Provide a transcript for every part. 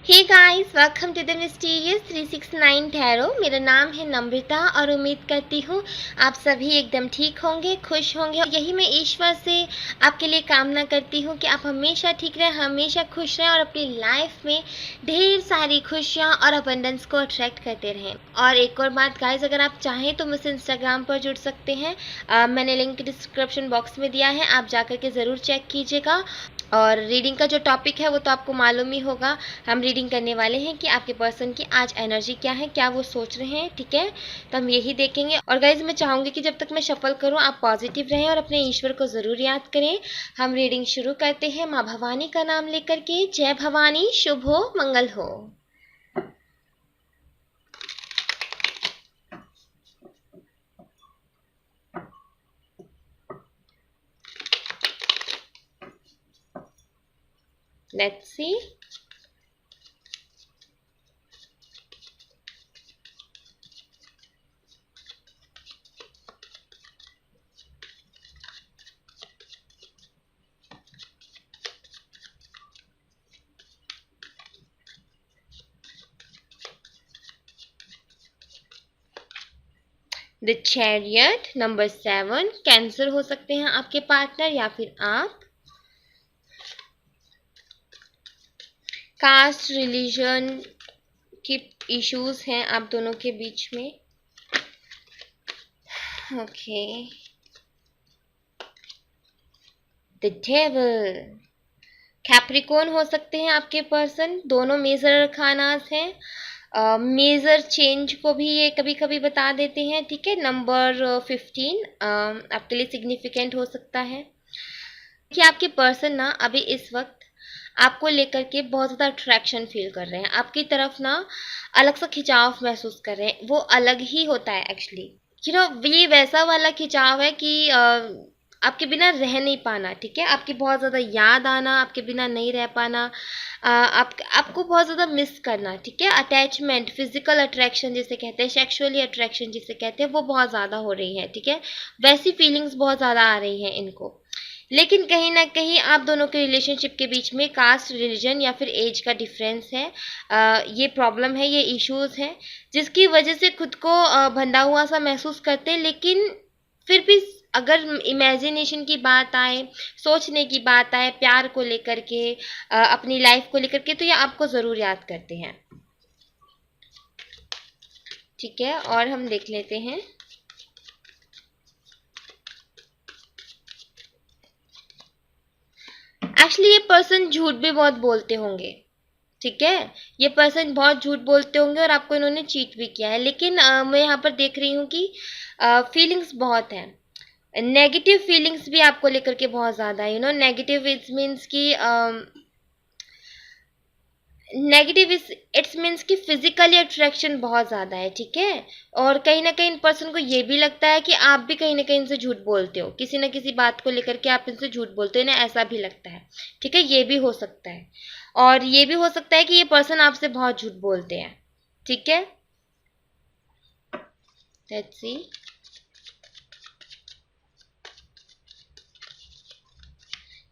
Hey guys, welcome to the mysterious 369 tarot. मेरा नाम है नम्रता और उम्मीद करती हूँ आप सभी एकदम ठीक होंगे, खुश होंगे। और यही मैं ईश्वर से आपके लिए कामना करती हूँ कि आप हमेशा ठीक रहें, हमेशा खुश रहें और अपनी लाइफ में ढेर सारी खुशियाँ और अबंडेंस को अट्रैक्ट करते रहें। और एक और बात गाइस, अगर आप चाहें तो मुझसे इंस्टाग्राम पर जुड़ सकते हैं। मैंने लिंक डिस्क्रिप्शन बॉक्स में दिया है, आप जाकर के ज़रूर चेक कीजिएगा। और रीडिंग का जो टॉपिक है वो तो आपको मालूम ही होगा। हम रीडिंग करने वाले हैं कि आपके पर्सन की आज एनर्जी क्या है, क्या वो सोच रहे हैं, ठीक है। तो हम यही देखेंगे। और गाइज मैं चाहूंगी कि जब तक मैं शफल करूं आप पॉजिटिव रहें और अपने ईश्वर को ज़रूर याद करें। हम रीडिंग शुरू करते हैं माँ भवानी का नाम लेकर के। जय भवानी, शुभ हो, मंगल हो। Let's see. The chariot number 7। Cancer हो सकते हैं आपके पार्टनर या फिर आप। कास्ट, रिलीजन की इश्यूज हैं आप दोनों के बीच में। ओके। The devil. कैप्रिकॉर्न हो सकते हैं आपके पर्सन। दोनों मेजर खानास हैं। मेजर चेंज को भी ये कभी कभी बता देते हैं, ठीक है। नंबर 15 आपके लिए सिग्निफिकेंट हो सकता है कि आपके पर्सन ना अभी इस वक्त आपको लेकर के बहुत ज़्यादा अट्रैक्शन फील कर रहे हैं। आपकी तरफ ना अलग सा खिंचाव महसूस कर रहे हैं। वो अलग ही होता है एक्चुअली। ये वैसा वाला खिंचाव है कि आपके बिना रह नहीं पाना, ठीक है। आपकी बहुत ज़्यादा याद आना, आपके बिना नहीं रह पाना, आपको बहुत ज़्यादा मिस करना, ठीक है। अटैचमेंट, फिजिकल अट्रैक्शन जिसे कहते हैं, सेक्सुअली अट्रैक्शन जिसे कहते हैं, वो बहुत ज़्यादा हो रही है, ठीक है। वैसी फीलिंग्स बहुत ज़्यादा आ रही हैं इनको। लेकिन कहीं ना कहीं आप दोनों के रिलेशनशिप के बीच में कास्ट, रिलीजन या फिर एज का डिफरेंस है। ये प्रॉब्लम है, ये इश्यूज हैं जिसकी वजह से खुद को बंधा हुआ सा महसूस करते हैं। लेकिन फिर भी अगर इमेजिनेशन की बात आए, सोचने की बात आए प्यार को लेकर के, अपनी लाइफ को लेकर के, तो ये आपको ज़रूर याद करते हैं, ठीक है। और हम देख लेते हैं। एक्चुअली ये पर्सन झूठ भी बहुत बोलते होंगे, ठीक है। ये पर्सन बहुत झूठ बोलते होंगे और आपको इन्होंने चीट भी किया है। लेकिन मैं यहाँ पर देख रही हूँ कि फीलिंग्स बहुत हैं। नेगेटिव फीलिंग्स भी आपको लेकर के बहुत ज़्यादा है। नेगेटिव इट्स मीन्स कि नेगेटिव इट्स मीन्स कि फिजिकली अट्रैक्शन बहुत ज़्यादा है, ठीक है। और कहीं ना कहीं इन पर्सन को ये भी लगता है कि आप भी कहीं ना कहीं इनसे झूठ बोलते हो, किसी ना किसी बात को लेकर के आप इनसे झूठ बोलते हो, इन्हें ऐसा भी लगता है, ठीक है। ये भी हो सकता है। और ये भी हो सकता है कि ये पर्सन आपसे बहुत झूठ बोलते हैं, ठीक है। Let's see.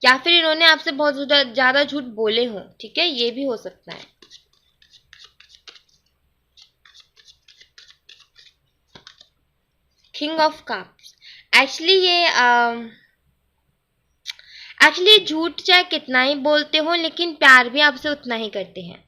या फिर इन्होंने आपसे बहुत ज़्यादा झूठ बोले हों, ठीक है, ये भी हो सकता है। King of cups. एक्चुअली ये एक्चुअली झूठ चाहे कितना ही बोलते हो लेकिन प्यार भी आपसे उतना ही करते हैं।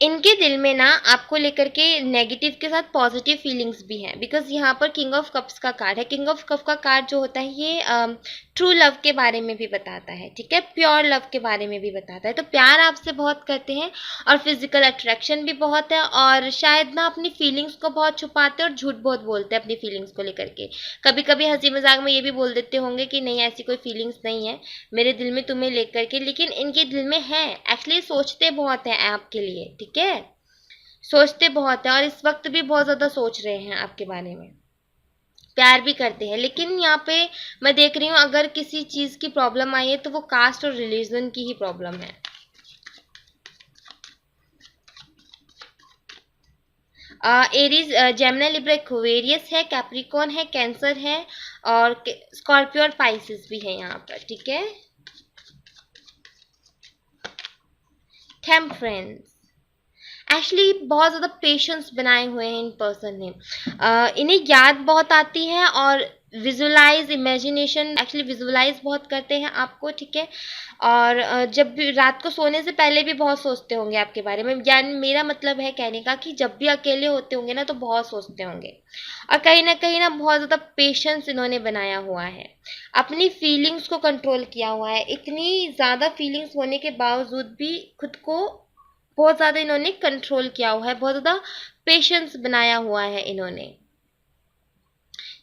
इनके दिल में ना आपको लेकर के नेगेटिव के साथ पॉजिटिव फीलिंग्स भी हैं। बिकॉज यहाँ पर किंग ऑफ कप्स का कार्ड है। किंग ऑफ कप का कार्ड जो होता है ये ट्रू लव के बारे में भी बताता है, ठीक है। प्योर लव के बारे में भी बताता है। तो प्यार आपसे बहुत करते हैं और फिजिकल अट्रैक्शन भी बहुत है। और शायद ना अपनी फीलिंग्स को बहुत छुपाते हैं और झूठ बहुत बोलते हैं अपनी फीलिंग्स को लेकर के। कभी कभी हंसी मजाक में ये भी बोल देते होंगे कि नहीं ऐसी कोई फीलिंग्स नहीं है मेरे दिल में तुम्हें लेकर के, लेकिन इनके दिल में है। एक्चुअली सोचते बहुत हैं आपके लिए, ठीक है। सोचते बहुत है और इस वक्त भी बहुत ज्यादा सोच रहे हैं आपके बारे में। प्यार भी करते हैं। लेकिन यहाँ पे मैं देख रही हूँ अगर किसी चीज की प्रॉब्लम आई है तो वो कास्ट और रिलीजन की ही प्रॉब्लम है। एरीज, जेमिनी, लिब्रा, एक्वेरियस है, कैप्रिकॉर्न है, कैंसर है और स्कॉर्पियो और पाइसिस भी है यहाँ पर, ठीक है। टेम्परेंस, एक्चुअली बहुत ज़्यादा पेशेंस बनाए हुए हैं इन पर्सन ने। इन्हें याद बहुत आती है और विजुलाइज, इमेजिनेशन, एक्चुअली विजुलाइज बहुत करते हैं आपको, ठीक है। और जब भी रात को सोने से पहले भी बहुत सोचते होंगे आपके बारे में, यानी मेरा मतलब है कहने का कि जब भी अकेले होते होंगे ना तो बहुत सोचते होंगे। और कहीं ना बहुत ज़्यादा पेशेंस इन्होंने बनाया हुआ है, अपनी फीलिंग्स को कंट्रोल किया हुआ है। इतनी ज़्यादा फीलिंग्स होने के बावजूद भी खुद को बहुत ज़्यादा इन्होंने कंट्रोल किया हुआ है, बहुत ज़्यादा पेशेंस बनाया हुआ है इन्होंने।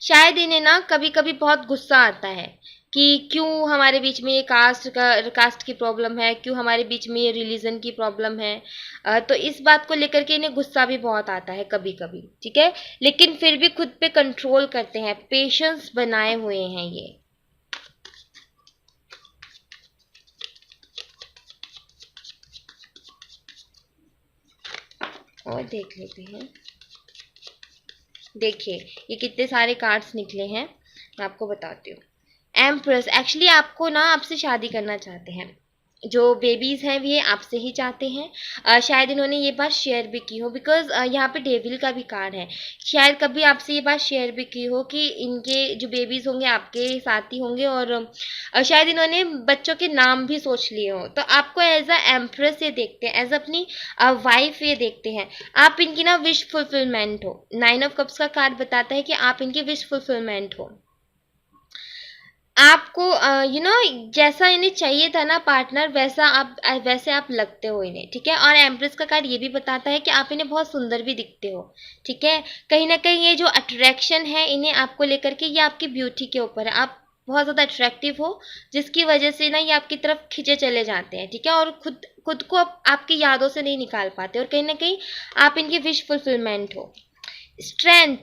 शायद इन्हें ना कभी कभी बहुत गुस्सा आता है कि क्यों हमारे बीच में ये कास्ट की प्रॉब्लम है, क्यों हमारे बीच में ये रिलीजन की प्रॉब्लम है। तो इस बात को लेकर के इन्हें गुस्सा भी बहुत आता है कभी कभी, ठीक है। लेकिन फिर भी खुद पे कंट्रोल करते हैं, पेशेंस बनाए हुए हैं ये। और देख लेते हैं, देखिए ये कितने सारे कार्ड्स निकले हैं, मैं आपको बताती हूँ। एम्प्रेस, एक्चुअली आपको ना आपसे शादी करना चाहते हैं, जो बेबीज हैं ये आपसे ही चाहते हैं। शायद इन्होंने ये बात शेयर भी की हो, बिकॉज यहाँ पे डेविल का भी कार्ड है। शायद कभी आपसे ये बात शेयर भी की हो कि इनके जो बेबीज होंगे आपके साथ ही होंगे, और शायद इन्होंने बच्चों के नाम भी सोच लिए हो। तो आपको एज अ एम्प्रेस ये देखते हैं, एज अपनी वाइफ ये देखते हैं। आप इनकी ना विश फुलफिलमेंट हो। 9 ऑफ कप्स का कार्ड बताता है कि आप इनकी विश फुलफिलमेंट हो। आपको जैसा इन्हें चाहिए था ना पार्टनर, वैसे आप लगते हो इन्हें, ठीक है। और एम्प्रेस का कार्ड ये भी बताता है कि आप इन्हें बहुत सुंदर भी दिखते हो, ठीक है। कहीं ना कहीं ये जो अट्रैक्शन है इन्हें आपको लेकर के, ये आपकी ब्यूटी के ऊपर है। आप बहुत ज़्यादा अट्रैक्टिव हो, जिसकी वजह से ना ये आपकी तरफ खिंचे चले जाते हैं, ठीक है। और खुद खुद को आपकी यादों से नहीं निकाल पाते, और कहीं ना कहीं आप इनकी विश फुलफिलमेंट हो। स्ट्रेंथ,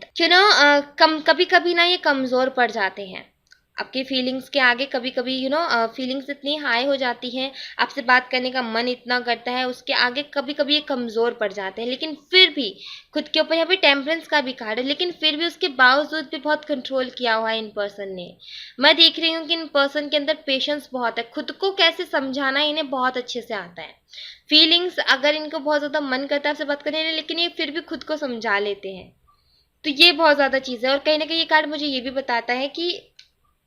कभी कभी ना ये कमज़ोर पड़ जाते हैं आपकी फीलिंग्स के आगे। कभी कभी फीलिंग्स इतनी हाई हो जाती हैं, आपसे बात करने का मन इतना करता है, उसके आगे कभी कभी ये कमज़ोर पड़ जाते हैं। लेकिन फिर भी खुद के ऊपर, यहाँ पे टेम्परेंस का भी कार्ड है, लेकिन फिर भी उसके बावजूद भी बहुत कंट्रोल किया हुआ है इन पर्सन ने। मैं देख रही हूँ कि इन पर्सन के अंदर पेशेंस बहुत है, खुद को कैसे समझाना इन्हें बहुत अच्छे से आता है। फीलिंग्स अगर इनको बहुत ज़्यादा मन करता है आपसे बात करने, लेकिन ये फिर भी खुद को समझा लेते हैं। तो ये बहुत ज़्यादा चीज़ है। और कहीं ना कहीं ये कार्ड मुझे ये भी बताता है कि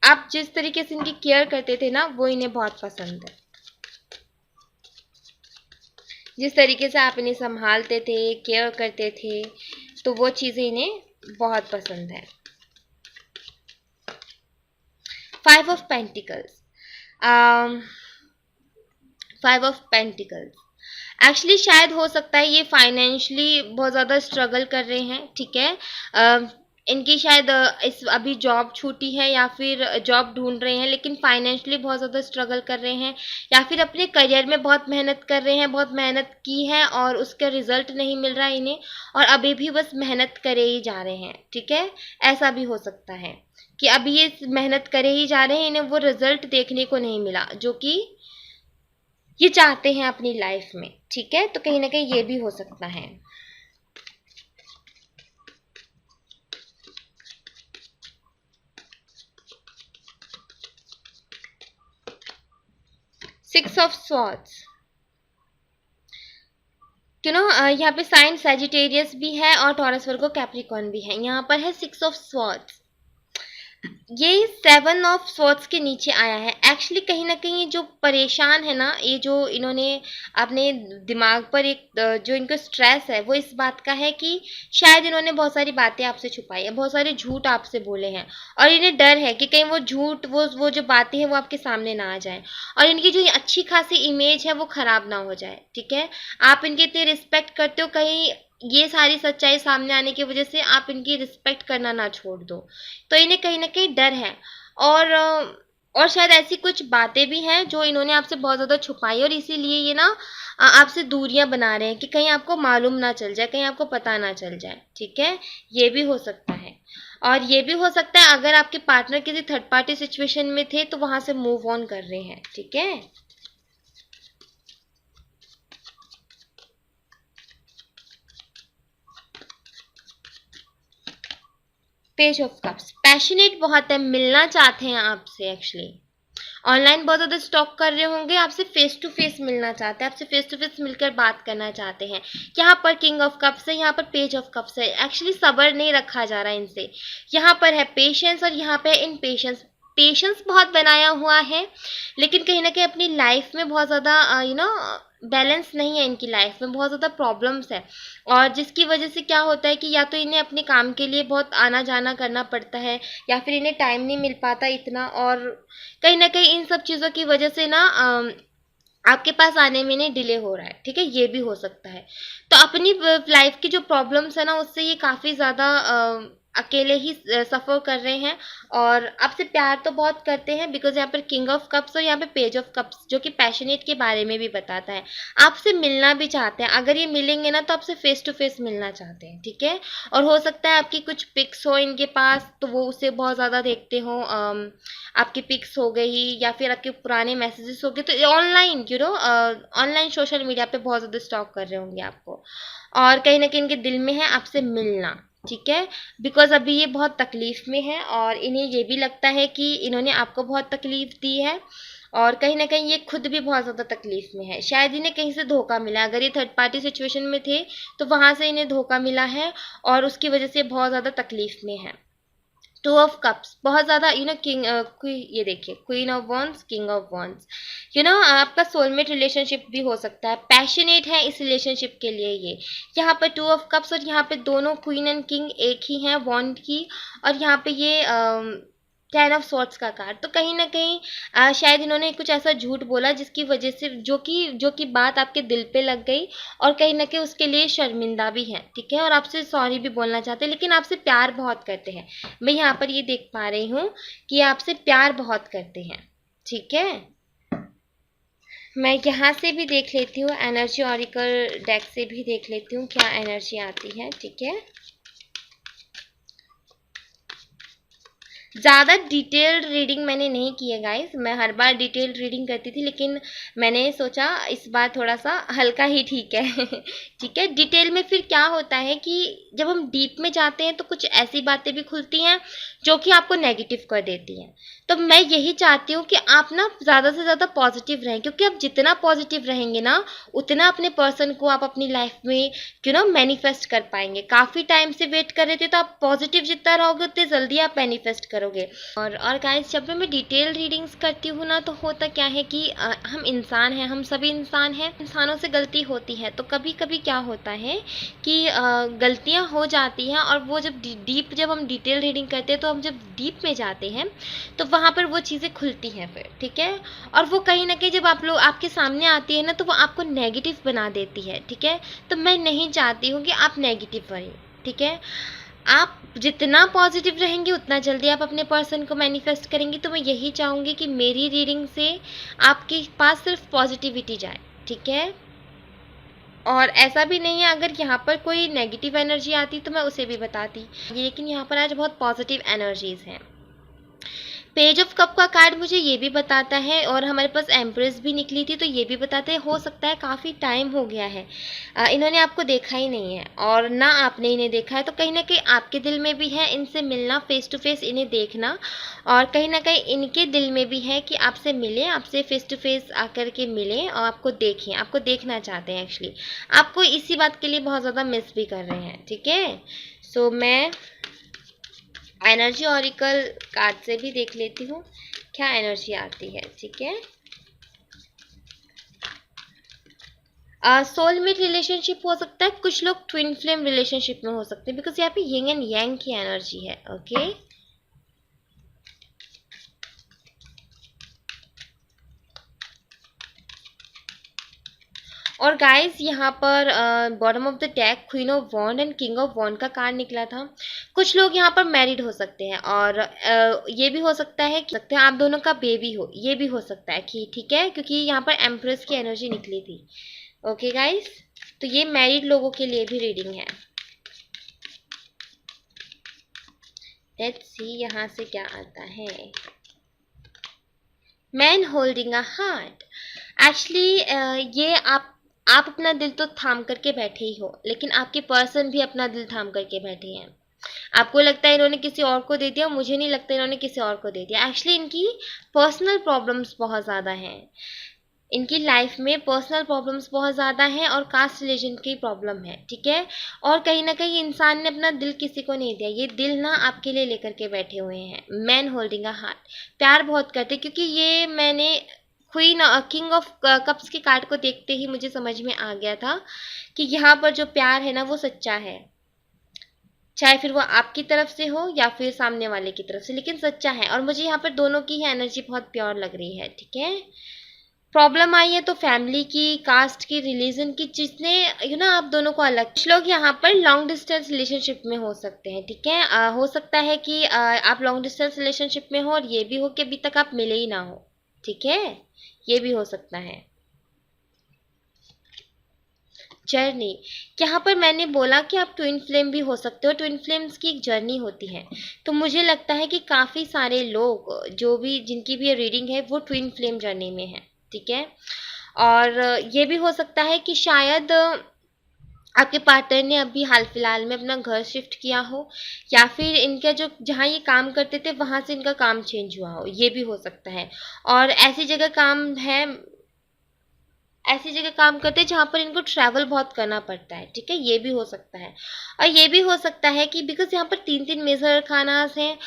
आप जिस तरीके से इनकी केयर करते थे ना, वो इन्हें बहुत पसंद है। जिस तरीके से आप इन्हें संभालते थे, केयर करते थे, तो वो चीज़ें इन्हें बहुत पसंद है। 5 of pentacles, 5 of pentacles, actually शायद हो सकता है ये फाइनेंशियली बहुत ज़्यादा स्ट्रगल कर रहे हैं, ठीक है। इनकी शायद इस अभी जॉब छूटी है, या फिर जॉब ढूंढ रहे हैं, लेकिन फाइनेंशियली बहुत ज़्यादा स्ट्रगल कर रहे हैं, या फिर अपने करियर में बहुत मेहनत कर रहे हैं, बहुत मेहनत की है और उसका रिजल्ट नहीं मिल रहा है इन्हें, और अभी भी बस मेहनत करे ही जा रहे हैं, ठीक है। ऐसा भी हो सकता है कि अभी ये मेहनत करे ही जा रहे हैं, इन्हें वो रिजल्ट देखने को नहीं मिला जो कि ये चाहते हैं अपनी लाइफ में, ठीक है। तो कहीं ना कहीं ये भी हो सकता है।6 ऑफ स्वॉर्ड्स, यहाँ पे साइन सैजिटेरियस भी है और टॉरस वर्गो कैप्रिकॉर्न भी है। यहाँ पर है 6 ऑफ स्वॉर्ड्स, ये 7 ऑफ स्वॉर्ड्स के नीचे आया है। एक्चुअली कहीं ना कहीं जो परेशान है ना, ये जो इन्होंने अपने दिमाग पर एक जो इनको स्ट्रेस है, वो इस बात का है कि शायद इन्होंने बहुत सारी बातें आपसे छुपाई है, बहुत सारे झूठ आपसे बोले हैं, और इन्हें डर है कि कहीं वो झूठ, वो जो बातें हैं वो आपके सामने ना आ जाए, और इनकी जो अच्छी खासी इमेज है वो खराब ना हो जाए, ठीक है। आप इनकी इतनी रिस्पेक्ट करते हो, कहीं ये सारी सच्चाई सामने आने की वजह से आप इनकी रिस्पेक्ट करना ना छोड़ दो। तो इन्हें कहीं ना कहीं डर है, और और शायद ऐसी कुछ बातें भी हैं जो इन्होंने आपसे बहुत ज़्यादा छुपाई, और इसीलिए ये ना आपसे दूरियां बना रहे हैं कि कहीं आपको मालूम ना चल जाए, कहीं आपको पता ना चल जाए, ठीक है। ये भी हो सकता है। और ये भी हो सकता है अगर आपके पार्टनर किसी थर्ड पार्टी सिचुएशन में थे तो वहां से मूव ऑन कर रहे हैं, ठीक है। पेज ऑफ कप्स, पैशनेट बहुत है, मिलना चाहते हैं आपसे एक्चुअली, ऑनलाइन बहुत ज़्यादा स्टॉक कर रहे होंगे, आपसे फेस टू फेस मिलना चाहते हैं, आपसे फेस टू फेस मिलकर बात करना चाहते हैं। यहाँ पर किंग ऑफ कप्स है, यहाँ पर पेज ऑफ कप्स है। एक्चुअली सब्र नहीं रखा जा रहा है इनसे। यहाँ पर है पेशेंस और यहाँ पे इनपेशेंस। पेशेंस बहुत बनाया हुआ है, लेकिन कहीं ना कहीं अपनी लाइफ में बहुत ज़्यादा बैलेंस नहीं है, इनकी लाइफ में बहुत ज़्यादा प्रॉब्लम्स है। और जिसकी वजह से क्या होता है कि या तो इन्हें अपने काम के लिए बहुत आना जाना करना पड़ता है, या फिर इन्हें टाइम नहीं मिल पाता इतना, और कहीं ना कहीं इन सब चीज़ों की वजह से ना आपके पास आने में इन्हें डिले हो रहा है। ठीक है, ये भी हो सकता है। तो अपनी लाइफ की जो प्रॉब्लम्स है ना, उससे ये काफ़ी ज़्यादा अकेले ही सफ़र कर रहे हैं। और आपसे प्यार तो बहुत करते हैं, बिकॉज यहाँ पर किंग ऑफ कप्स और यहाँ पे पेज ऑफ कप्स, जो कि पैशनेट के बारे में भी बताता है। आपसे मिलना भी चाहते हैं, अगर ये मिलेंगे ना तो आपसे फेस टू फेस मिलना चाहते हैं। ठीक है, और हो सकता है आपकी कुछ पिक्स हो इनके पास, तो वो उसे बहुत ज़्यादा देखते हो। आपकी पिक्स हो गई या फिर आपके पुराने मैसेजेस हो गए, तो ऑनलाइन ऑनलाइन सोशल मीडिया पे बहुत ज़्यादा स्टॉक कर रहे होंगे आपको। और कहीं ना कहीं इनके दिल में है आपसे मिलना। ठीक है, बिकॉज अभी ये बहुत तकलीफ में है, और इन्हें ये भी लगता है कि इन्होंने आपको बहुत तकलीफ दी है, और कहीं ना कहीं ये खुद भी बहुत ज़्यादा तकलीफ में है। शायद इन्हें कहीं से धोखा मिला, अगर ये थर्ड पार्टी सिचुएशन में थे तो वहां से इन्हें धोखा मिला है, और उसकी वजह से बहुत ज़्यादा तकलीफ में है। टू ऑफ कप्स बहुत ज़्यादा किंग, ये देखिए queen of wands, king of wands. आपका सोलमेट रिलेशनशिप भी हो सकता है, पैशनेट है इस रिलेशनशिप के लिए ये। यहाँ पर टू ऑफ कप्स और यहाँ पे दोनों क्वीन एंड किंग एक ही हैं वॉन्ड की, और यहाँ पे ये टेन ऑफ सॉर्ड्स का कार्ड। तो कहीं ना कहीं शायद इन्होंने कुछ ऐसा झूठ बोला जिसकी वजह से जो कि बात आपके दिल पे लग गई, और कहीं ना कहीं उसके लिए शर्मिंदा भी हैं। ठीक है, और आपसे सॉरी भी बोलना चाहते हैं, लेकिन आपसे प्यार बहुत करते हैं। मैं यहाँ पर ये देख पा रही हूँ कि आपसे प्यार बहुत करते हैं। ठीक है, मैं यहाँ से भी देख लेती हूँ, एनर्जी ऑरिकल डेक से भी देख लेती हूँ क्या एनर्जी आती है। ठीक है, ज़्यादा डिटेल्ड रीडिंग मैंने नहीं की है गाइस, मैं हर बार डिटेल्ड रीडिंग करती थी, लेकिन मैंने सोचा इस बार थोड़ा सा हल्का ही ठीक है। ठीक है, डिटेल में फिर क्या होता है कि जब हम डीप में जाते हैं तो कुछ ऐसी बातें भी खुलती हैं जो कि आपको नेगेटिव कर देती हैं। तो मैं यही चाहती हूँ कि आप ना ज़्यादा से ज़्यादा पॉजिटिव रहें, क्योंकि आप जितना पॉजिटिव रहेंगे ना, उतना अपने पर्सन को आप अपनी लाइफ में मैनिफेस्ट कर पाएंगे। काफ़ी टाइम से वेट कर रहे थे, तो आप पॉजिटिव जितना रहोगे उतने जल्दी आप मैनिफेस्ट करोगे। और गाइस, जब भी मैं डिटेल रीडिंग्स करती हूँ ना, तो होता क्या है कि हम इंसान हैं, हम सभी इंसान हैं, इंसानों से गलती होती है। तो कभी कभी क्या होता है कि गलतियाँ हो जाती हैं, और वो जब हम डिटेल रीडिंग करते हैं, तो हम जब डीप में जाते हैं तो वहाँ पर वो चीज़ें खुलती हैं फिर। ठीक है, और वो कहीं ना कहीं जब आप लोग आपके सामने आती है ना, तो वो आपको नेगेटिव बना देती है। ठीक है, तो मैं नहीं चाहती हूँ कि आप नेगेटिव बने। ठीक है, आप जितना पॉजिटिव रहेंगे उतना जल्दी आप अपने पर्सन को मैनिफेस्ट करेंगे। तो मैं यही चाहूँगी कि मेरी रीडिंग से आपके पास सिर्फ पॉजिटिविटी जाए। ठीक है, और ऐसा भी नहीं है अगर यहाँ पर कोई नेगेटिव एनर्जी आती तो मैं उसे भी बताती, लेकिन यहाँ पर आज बहुत पॉजिटिव एनर्जीज हैं। पेज ऑफ कप का कार्ड मुझे ये भी बताता है, और हमारे पास एम्प्रेस भी निकली थी, तो ये भी बताते हैं हो सकता है काफ़ी टाइम हो गया है, इन्होंने आपको देखा ही नहीं है और ना आपने इन्हें देखा है। तो कहीं ना कहीं आपके दिल में भी है इनसे मिलना, फेस टू फेस इन्हें देखना, और कहीं ना कहीं इनके दिल में भी है कि आपसे मिले, आपसे फेस टू फेस आकर के मिलें और आपको देखें, आपको देखना चाहते हैं। एक्चुअली आपको इसी बात के लिए बहुत ज़्यादा मिस भी कर रहे हैं। ठीक है, सो मैं एनर्जी ऑरिकल कार्ड से भी देख लेती हूँ क्या एनर्जी आती है। ठीक है, सोलमेट रिलेशनशिप हो सकता है, कुछ लोग ट्विन फ्लेम रिलेशनशिप में हो सकते हैं, बिकॉज यहाँ पे यिंग एंड यांग की एनर्जी है। ओके, और गाइस यहाँ पर bottom of the deck queen of wand and king of wand का कार्ड निकला था। कुछ लोग यहाँ पर मैरिड हो सकते हैं, और ये भी हो सकता है कि आप दोनों का बेबी हो, ये भी हो सकता है कि ठीक है, क्योंकि यहाँ पर एम्प्रेस की एनर्जी निकली थी। ओके गाइस, तो ये मैरिड लोगों के लिए भी रीडिंग है। लेट्स सी यहाँ से क्या आता है। Man holding a heart. Actually ये आप अपना दिल तो थाम करके बैठे ही हो, लेकिन आपके पर्सन भी अपना दिल थाम करके बैठे हैं। आपको लगता है इन्होंने किसी और को दे दिया, मुझे नहीं लगता इन्होंने किसी और को दे दिया। एक्चुअली इनकी पर्सनल प्रॉब्लम्स बहुत ज़्यादा हैं, इनकी लाइफ में पर्सनल प्रॉब्लम्स बहुत ज़्यादा हैं और कास्ट रिलीजन की प्रॉब्लम है, ठीक है। और कहीं ना कहीं इंसान ने अपना दिल किसी को नहीं दिया, ये दिल ना आपके लिए लेकर के बैठे हुए हैं। मैन होल्डिंग अ हार्ट, प्यार बहुत करते, क्योंकि ये मैंने क्वीन किंग ऑफ कप्स के कार्ड को देखते ही मुझे समझ में आ गया था कि यहाँ पर जो प्यार है ना वो सच्चा है, चाहे फिर वो आपकी तरफ से हो या फिर सामने वाले की तरफ से, लेकिन सच्चा है। और मुझे यहाँ पर दोनों की ही एनर्जी बहुत प्योर लग रही है, ठीक है। प्रॉब्लम आई है तो फैमिली की, कास्ट की, रिलीजन की, जिसने आप दोनों को अलग, कुछ लोग यहाँ पर लॉन्ग डिस्टेंस रिलेशनशिप में हो सकते हैं, ठीक है। हो सकता है कि आप लॉन्ग डिस्टेंस रिलेशनशिप में हो और ये भी हो कि अभी तक आप मिले ही ना हो, ठीक है, ये भी हो सकता है। जर्नी, यहाँ पर मैंने बोला कि आप ट्विन फ्लेम भी हो सकते हो, ट्विन फ्लेम्स की एक जर्नी होती है। तो मुझे लगता है कि काफ़ी सारे लोग जो भी, जिनकी भी रीडिंग है वो ट्विन फ्लेम जर्नी में है, ठीक है। और ये भी हो सकता है कि शायद आपके पार्टनर ने अभी हाल फिलहाल में अपना घर शिफ्ट किया हो, या फिर इनका जो, जहाँ ये काम करते थे वहां से इनका काम चेंज हुआ हो, ये भी हो सकता है। और ऐसी जगह काम करते हैं जहाँ पर इनको ट्रैवल बहुत करना पड़ता है, ठीक है, ये भी हो सकता है। और ये भी हो सकता है कि बिकॉज यहाँ पर 3-3 मेजर खानास हैं,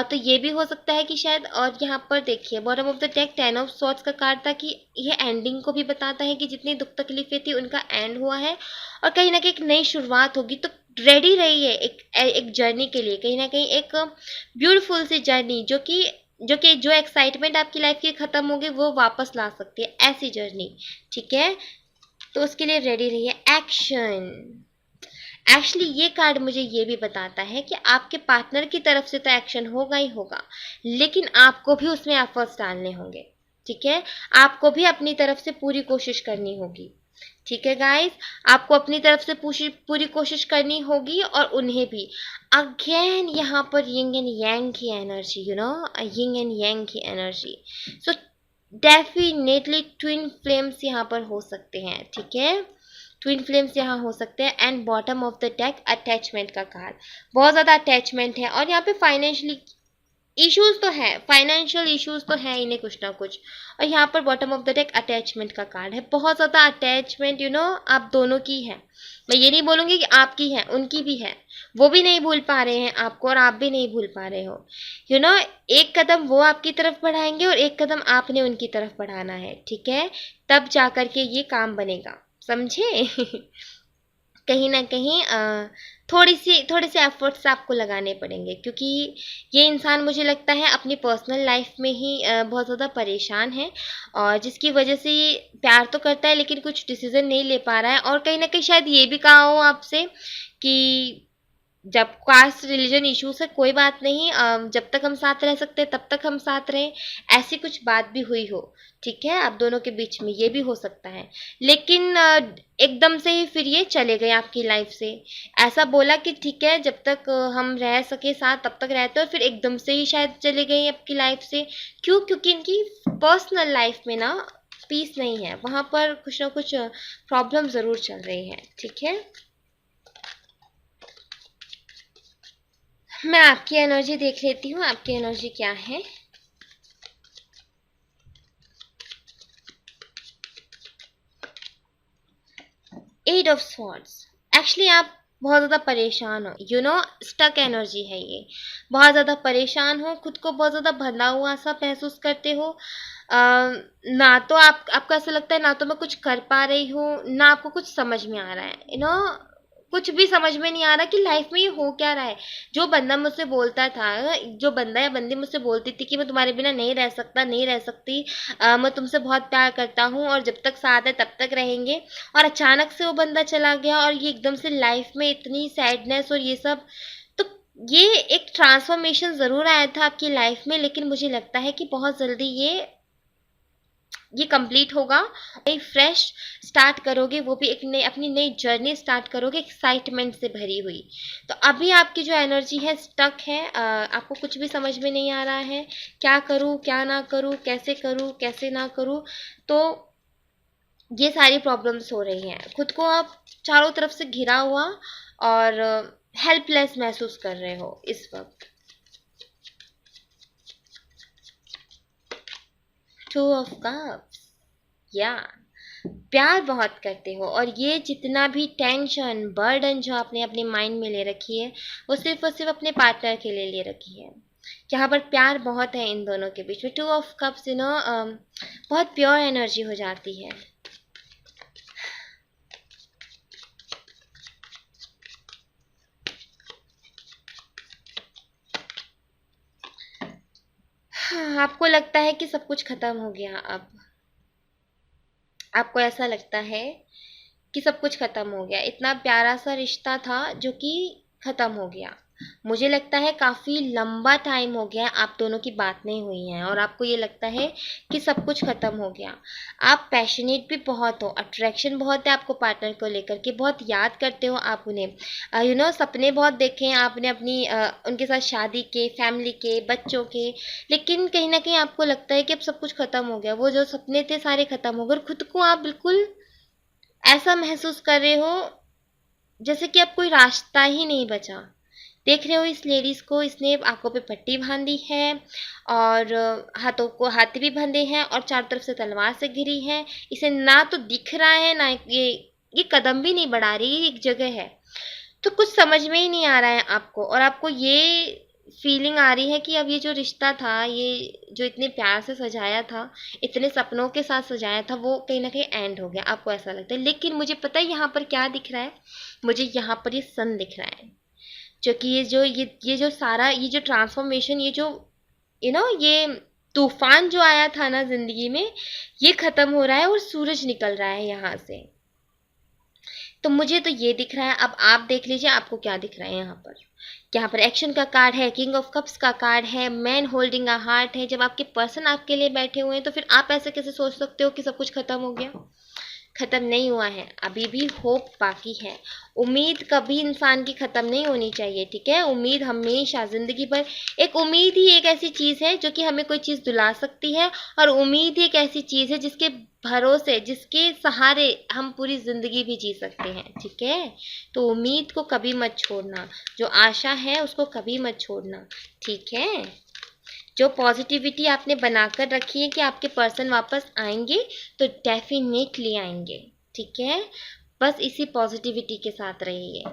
तो ये भी हो सकता है कि शायद, और यहाँ पर देखिए bottom of the deck 10 of swords का कार्ड था कि ये एंडिंग को भी बताता है कि जितनी दुख तकलीफें थी उनका एंड हुआ है और कहीं ना कहीं एक नई शुरुआत होगी। तो रेडी रहिए एक जर्नी के लिए, कहीं ना कहीं एक ब्यूटीफुल सी जर्नी, जो एक्साइटमेंट आपकी लाइफ की खत्म होगी वो वापस ला सकती है, ऐसी जर्नी, ठीक है। तो उसके लिए रेडी रहिए। एक्शन, एक्चुअली ये कार्ड मुझे ये भी बताता है कि आपके पार्टनर की तरफ से तो एक्शन होगा ही होगा, लेकिन आपको भी उसमें एफर्ट्स डालने होंगे, ठीक है। आपको भी अपनी तरफ से पूरी कोशिश करनी होगी, ठीक है गाइस। आपको अपनी तरफ से पूरी कोशिश करनी होगी और उन्हें भी। अगेन यहाँ पर यिंग एंड यांग की एनर्जी, यिंग एंड यांग की energy. So definitely twin flames यहाँ पर हो सकते हैं, ठीक है, ट्विन फ्लेम्स यहाँ हो सकते हैं। And bottom of the deck attachment का कार्ड, बहुत ज़्यादा अटैचमेंट है और यहाँ पे फाइनेंशियली इश्यूज तो है, फाइनेंशियल इश्यूज तो है इन्हें कुछ ना कुछ। और यहाँ पर bottom of the deck attachment का कार्ड है, बहुत ज़्यादा अटैचमेंट, आप दोनों की है। मैं ये नहीं बोलूँगी कि आपकी है, उनकी भी है, वो भी नहीं भूल पा रहे हैं आपको और आप भी नहीं भूल पा रहे हो। एक कदम वो आपकी तरफ बढ़ाएंगे और एक कदम आपने उनकी तरफ बढ़ाना है, ठीक है, तब जा कर के ये काम बनेगा, समझे। कहीं ना कहीं थोड़े से एफर्ट्स आपको लगाने पड़ेंगे, क्योंकि ये इंसान मुझे लगता है अपनी पर्सनल लाइफ में ही बहुत ज़्यादा परेशान है, और जिसकी वजह से ये प्यार तो करता है लेकिन कुछ डिसीजन नहीं ले पा रहा है। और कहीं ना कहीं शायद ये भी कहा हो आपसे कि जब कास्ट रिलीजन इश्यूज है कोई बात नहीं, जब तक हम साथ रह सकते हैं तब तक हम साथ रहें, ऐसी कुछ बात भी हुई हो, ठीक है, आप दोनों के बीच में, ये भी हो सकता है। लेकिन एकदम से ही फिर ये चले गए आपकी लाइफ से, ऐसा बोला कि ठीक है जब तक हम रह सके साथ तब तक रहते, और फिर एकदम से ही शायद चले गए आपकी लाइफ से। क्यों? क्योंकि इनकी पर्सनल लाइफ में ना पीस नहीं है, वहाँ पर कुछ ना कुछ प्रॉब्लम ज़रूर चल रही है, ठीक है। मैं आपकी एनर्जी देख लेती हूँ, आपकी एनर्जी क्या है। एट ऑफ स्वॉर्ड्स, एक्चुअली आप बहुत ज़्यादा परेशान हो, स्टक एनर्जी है ये, बहुत ज़्यादा परेशान हो, खुद को बहुत ज़्यादा भला हुआ सा महसूस करते हो। ना तो आपको ऐसा लगता है ना तो मैं कुछ कर पा रही हूँ, ना आपको कुछ समझ में आ रहा है, कुछ भी समझ में नहीं आ रहा कि लाइफ में ये हो क्या रहा है। जो बंदा मुझसे बोलता था, जो बंदा या बंदी मुझसे बोलती थी कि मैं तुम्हारे बिना नहीं रह सकता, नहीं रह सकती, मैं तुमसे बहुत प्यार करता हूँ और जब तक साथ है तब तक रहेंगे, और अचानक से वो बंदा चला गया और ये एकदम से लाइफ में इतनी सैडनेस और ये सब। तो ये एक ट्रांसफॉर्मेशन ज़रूर आया था आपकी लाइफ में, लेकिन मुझे लगता है कि बहुत जल्दी ये कंप्लीट होगा, नई फ्रेश स्टार्ट करोगे, वो भी एक नई अपनी नई जर्नी स्टार्ट करोगे एक्साइटमेंट से भरी हुई। तो अभी आपकी जो एनर्जी है स्टक है, आपको कुछ भी समझ में नहीं आ रहा है, क्या करूँ क्या ना करूँ, कैसे ना करूँ। तो ये सारी प्रॉब्लम्स हो रही हैं, खुद को आप चारों तरफ से घिरा हुआ और हेल्पलेस महसूस कर रहे हो इस वक्त। टू ऑफ कप्स, या प्यार बहुत करते हो, और ये जितना भी टेंशन बर्डन जो आपने अपने माइंड में ले रखी है वो सिर्फ अपने पार्टनर के लिए ले रखी है। यहाँ पर प्यार बहुत है इन दोनों के बीच में। टू ऑफ कप्स बहुत प्योर एनर्जी हो जाती है। हाँ, आपको लगता है कि सब कुछ खत्म हो गया अब। आपको ऐसा लगता है कि सब कुछ खत्म हो गया, इतना प्यारा सा रिश्ता था जो कि खत्म हो गया। मुझे लगता है काफी लंबा टाइम हो गया आप दोनों की बात नहीं हुई है, और आपको ये लगता है कि सब कुछ खत्म हो गया। आप पैशनेट भी बहुत हो, अट्रैक्शन बहुत है आपको पार्टनर को लेकर के, बहुत याद करते हो आप उन्हें। सपने बहुत देखे हैं आपने अपनी उनके साथ शादी के, फैमिली के, बच्चों के। लेकिन कहीं ना कहीं आपको लगता है कि अब सब कुछ खत्म हो गया, वो जो सपने थे सारे खत्म हो गए, और खुद को आप बिल्कुल ऐसा महसूस कर रहे हो जैसे कि अब कोई रास्ता ही नहीं बचा। देख रहे हो इस लेडीज को, इसने आंखों पे पट्टी बांधी है, और हाथों को हाथ भी बंधे हैं, और चारों तरफ से तलवार से घिरी है। इसे ना तो दिख रहा है, ना ये कदम भी नहीं बढ़ा रही, ये एक जगह है। तो कुछ समझ में ही नहीं आ रहा है आपको, और आपको ये फीलिंग आ रही है कि अब ये जो रिश्ता था, ये जो इतने प्यार से सजाया था, इतने सपनों के साथ सजाया था, वो कहीं ना कहीं एंड हो गया। आपको ऐसा लगता है। लेकिन मुझे पता है यहाँ पर क्या दिख रहा है। मुझे यहाँ पर ये सन दिख रहा है, जो कि ये जो सारा ये जो ट्रांसफॉर्मेशन, ये जो ये तूफान जो आया था ना जिंदगी में, ये खत्म हो रहा है और सूरज निकल रहा है यहाँ से। तो मुझे तो ये दिख रहा है। अब आप देख लीजिए आपको क्या दिख रहा है यहाँ पर। यहाँ पर एक्शन का कार्ड है, किंग ऑफ कप्स का कार्ड है, मैन होल्डिंग अ हार्ट है। जब आपके पर्सन आपके लिए बैठे हुए हैं तो फिर आप ऐसे कैसे सोच सकते हो कि सब कुछ खत्म हो गया। खत्म नहीं हुआ है, अभी भी होप बाकी है। उम्मीद कभी इंसान की खत्म नहीं होनी चाहिए, ठीक है। उम्मीद हमेशा जिंदगी भर, एक उम्मीद ही एक ऐसी चीज है जो कि हमें कोई चीज दिला सकती है, और उम्मीद ही एक ऐसी चीज है जिसके भरोसे, जिसके सहारे हम पूरी जिंदगी भी जी सकते हैं, ठीक है। तो उम्मीद को कभी मत छोड़ना, जो आशा है उसको कभी मत छोड़ना, ठीक है। जो पॉजिटिविटी आपने बनाकर रखी है कि आपके पर्सन वापस आएंगे, तो डेफिनेटली आएंगे, ठीक है। बस इसी पॉजिटिविटी के साथ रहिए।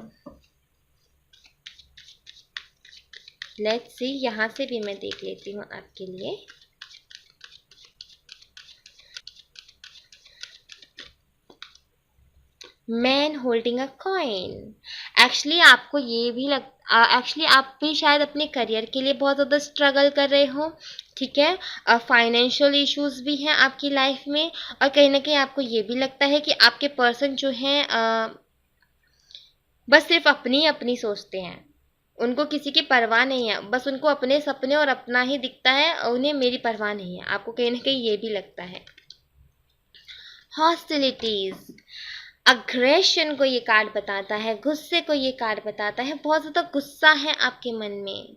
लेट्स सी, यहाँ से भी मैं देख लेती हूँ आपके लिए। Man holding a coin. Actually आपको ये भी एक्चुअली आप भी शायद अपने करियर के लिए बहुत ज़्यादा स्ट्रगल कर रहे हो, ठीक है। फाइनेंशियल इश्यूज भी हैं आपकी लाइफ में, और कहीं ना कहीं आपको ये भी लगता है कि आपके पर्सन जो हैं बस सिर्फ अपनी अपनी सोचते हैं। उनको किसी की परवाह नहीं है, बस उनको अपने सपने और अपना ही दिखता है, और उन्हें मेरी परवाह नहीं है। आपको कहीं ना कहीं ये भी लगता है। हॉस्टिलिटीज, अग्रेशन को ये कार्ड बताता है, गुस्से को ये कार्ड बताता है। बहुत ज्यादा गुस्सा है आपके मन में,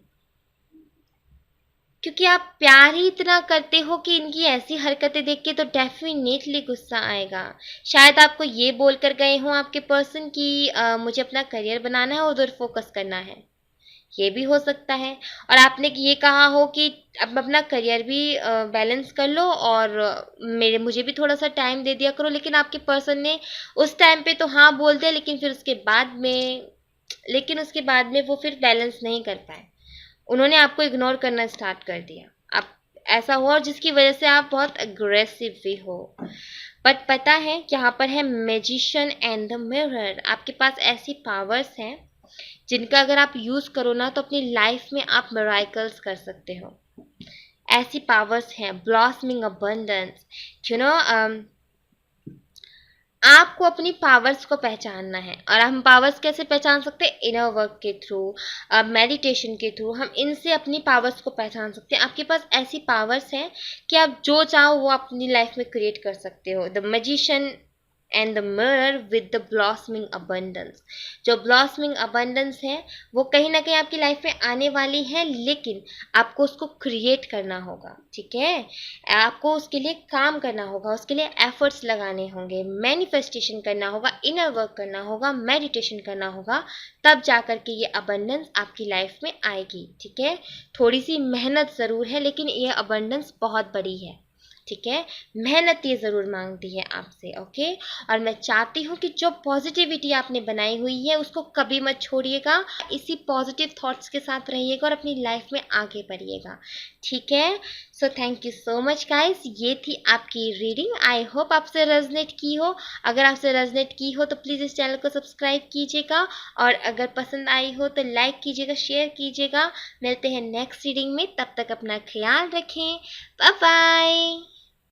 क्योंकि आप प्यार ही इतना करते हो कि इनकी ऐसी हरकतें देख के तो डेफिनेटली गुस्सा आएगा। शायद आपको ये बोल कर गए हो आपके पर्सन कि मुझे अपना करियर बनाना है और उधर फोकस करना है, ये भी हो सकता है। और आपने ये कहा हो कि अब अपना करियर भी बैलेंस कर लो, और मुझे भी थोड़ा सा टाइम दे दिया करो। लेकिन आपके पर्सन ने उस टाइम पे तो हाँ बोल दिया, लेकिन उसके बाद में वो फिर बैलेंस नहीं कर पाए। उन्होंने आपको इग्नोर करना स्टार्ट कर दिया। आप ऐसा हुआ, और जिसकी वजह से आप बहुत अग्रेसिव भी हो। बट पता है यहाँ पर है मैजिशियन एंड द मिरर। आपके पास ऐसी पावर्स हैं जिनका अगर आप यूज करो ना, तो अपनी लाइफ में आप मिराकल्स कर सकते हो। ऐसी पावर्स हैं, ब्लॉसमिंग अबंडेंस, यू नो आपको अपनी पावर्स को पहचानना है। और हम पावर्स कैसे पहचान सकते हैं? इनर वर्क के थ्रू, मेडिटेशन के थ्रू हम इनसे अपनी पावर्स को पहचान सकते हैं। आपके पास ऐसी पावर्स हैं कि आप जो चाहो वो अपनी लाइफ में क्रिएट कर सकते हो। The magician and the mirror with the blossoming abundance. जो ब्लॉसमिंग अबंडेंस है वो कहीं ना कहीं आपकी लाइफ में आने वाली है, लेकिन आपको उसको क्रिएट करना होगा, ठीक है। आपको उसके लिए काम करना होगा, उसके लिए एफर्ट्स लगाने होंगे, मैनिफेस्टेशन करना होगा, इनर वर्क करना होगा, मेडिटेशन करना होगा, तब जाकर के ये अबंडेंस आपकी लाइफ में आएगी, ठीक है। थोड़ी सी मेहनत ज़रूर है, लेकिन ये अबंडेंस बहुत बड़ी है, ठीक है। मेहनत ये ज़रूर मांगती है आपसे, ओके। और मैं चाहती हूँ कि जो पॉजिटिविटी आपने बनाई हुई है उसको कभी मत छोड़िएगा, इसी पॉजिटिव थॉट्स के साथ रहिएगा और अपनी लाइफ में आगे बढ़िएगा, ठीक है। So thank you so much guys, ये थी आपकी रीडिंग। आई होप आपसे रेजनेट की हो। अगर आपसे रेजनेट की हो तो प्लीज़ इस चैनल को सब्सक्राइब कीजिएगा, और अगर पसंद आई हो तो लाइक कीजिएगा, शेयर कीजिएगा। मिलते हैं नेक्स्ट रीडिंग में, तब तक अपना ख्याल रखें। Bye bye.